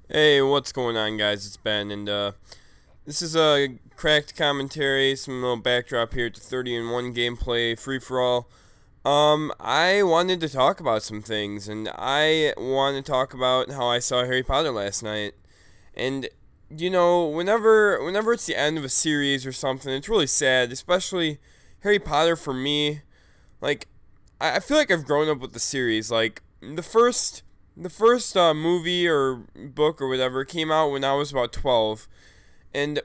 Hey, what's going on, guys? It's Ben, and this is a cracked commentary, some little backdrop here to 30 and 1 gameplay, free for all. I wanted to talk about some things, and I want to talk about how I saw Harry Potter last night. And whenever it's the end of a series or something, it's really sad, especially Harry Potter for me. Like, I feel like I've grown up with the series. Like the first movie or book or whatever came out when I was about 12, and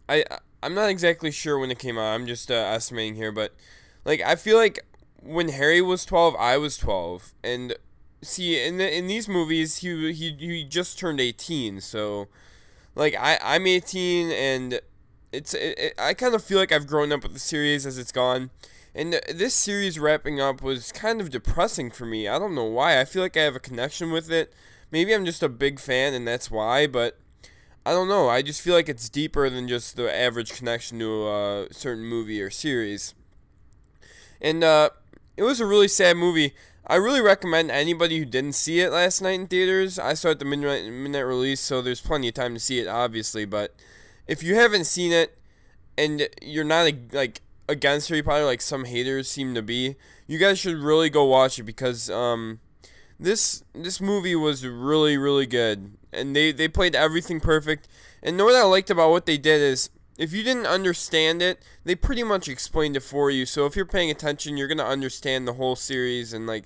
I I'm not exactly sure when it came out. I'm just estimating here, but like I feel like when Harry was 12, I was 12, and see in these movies he just turned 18, so like I'm 18, and I kind of feel like I've grown up with the series as it's gone. And this series wrapping up was kind of depressing for me. I don't know why. I feel like I have a connection with it. Maybe I'm just a big fan and that's why, but I don't know. I just feel like it's deeper than just the average connection to a certain movie or series. And it was a really sad movie. I really recommend anybody who didn't see it last night in theaters. I saw it at the midnight release, so there's plenty of time to see it, obviously. But if you haven't seen it and you're not like against Harry Potter like some haters seem to be, you guys should really go watch it because this movie was really good, and they played everything perfect. And what I liked about what they did is, if you didn't understand it, they pretty much explained it for you. So if you're paying attention, you're gonna understand the whole series and like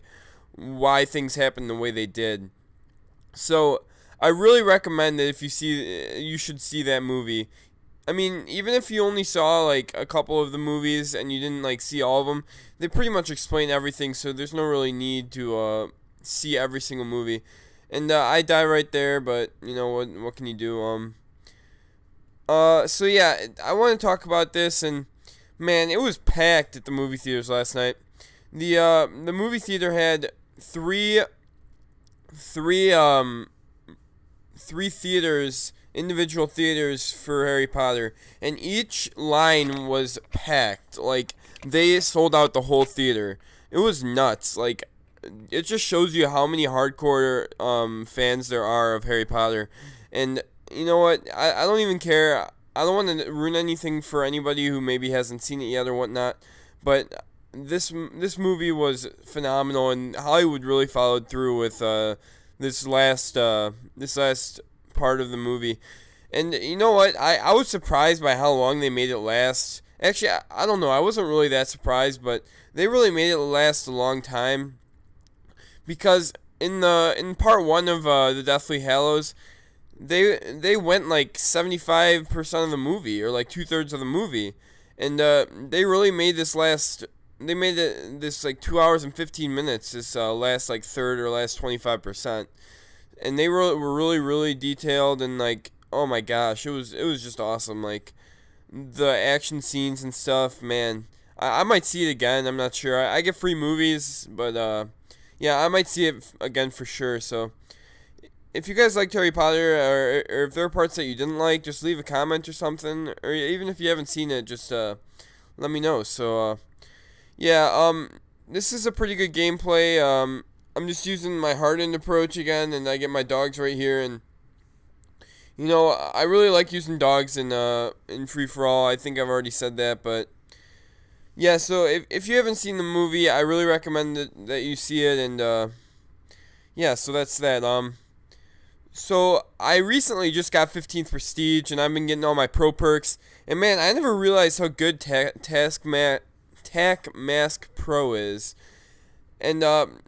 why things happened the way they did. So I really recommend that if you should see that movie. I mean, even if you only saw like a couple of the movies and you didn't like see all of them, they pretty much explain everything. So there's no really need to see every single movie. And I die right there, but you know what can you do? So yeah, I want to talk about this, and man, it was packed at the movie theaters last night. The movie theater had three three theaters, individual theaters for Harry Potter, and each line was packed. Like they sold out the whole theater. It was nuts. Like it just shows you how many hardcore fans there are of Harry Potter. And you know what? I don't even care. I don't want to ruin anything for anybody who maybe hasn't seen it yet or whatnot. But this movie was phenomenal, and Hollywood really followed through with this last part of the movie. And you know what? I was surprised by how long they made it last. Actually, I don't know. I wasn't really that surprised, but they really made it last a long time, because in part one of the Deathly Hallows, they went like 75% of the movie, or like 2/3 of the movie, and they really made this last. They made it this like 2 hours and 15 minutes. This last like third or last 25%, and they were really detailed, and like oh my gosh, it was just awesome. Like the action scenes and stuff, man. I might see it again. I'm not sure. I get free movies, but yeah, I might see it again for sure. So if you guys liked Harry Potter, or if there are parts that you didn't like, just leave a comment or something. Or even if you haven't seen it, just let me know. So yeah, this is a pretty good gameplay. I'm just using my hardened approach again, and I get my dogs right here, and I really like using dogs in free for all. I think I've already said that, but yeah. So if you haven't seen the movie, I really recommend that you see it, and yeah. So that's that. So I recently just got 15th Prestige, and I've been getting all my pro perks. And man, I never realized how good Tac Mask Pro is. And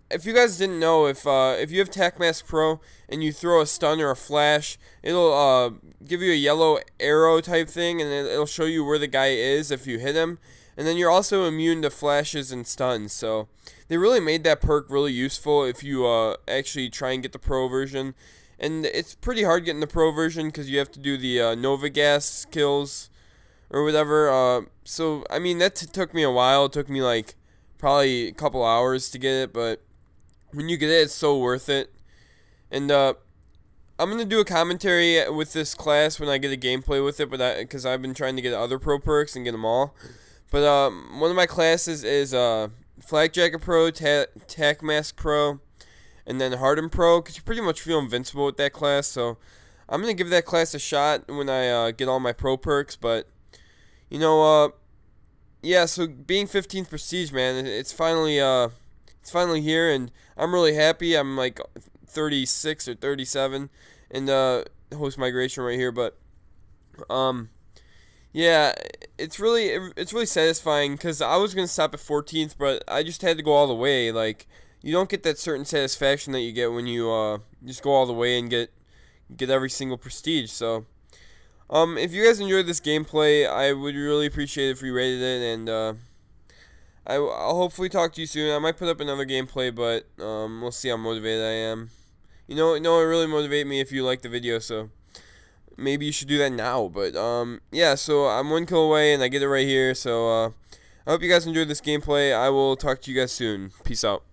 if you guys didn't know, if you have Tac Mask Pro and you throw a stun or a flash, it'll give you a yellow arrow type thing, and it'll show you where the guy is if you hit him. And then you're also immune to flashes and stuns. So they really made that perk really useful if you actually try and get the pro version. And it's pretty hard getting the pro version because you have to do the Nova Gas kills or whatever. So I mean that took me a while. It took me like probably a couple hours to get it, but when you get it, it's so worth it. And I'm gonna do a commentary with this class when I get a gameplay with it, but because I've been trying to get other pro perks and get them all. But one of my classes is Flak Jacket Pro, Tac Mask Pro, and then Hardened Pro, because you pretty much feel invincible with that class. So I'm going to give that class a shot when I get all my pro perks. But, yeah, so being 15th Prestige, man, it's finally here, and I'm really happy. I'm like 36 or 37 in the host migration right here, but yeah, it's really satisfying because I was gonna stop at 14th, but I just had to go all the way. Like, you don't get that certain satisfaction that you get when you just go all the way and get every single prestige. So if you guys enjoyed this gameplay, I would really appreciate it if you rated it, and I'll hopefully talk to you soon. I might put up another gameplay, but we'll see how motivated I am. It really motivates me if you like the video, so maybe you should do that now. But yeah, so I'm 1 kill away, and I get it right here. So I hope you guys enjoyed this gameplay. I will talk to you guys soon. Peace out.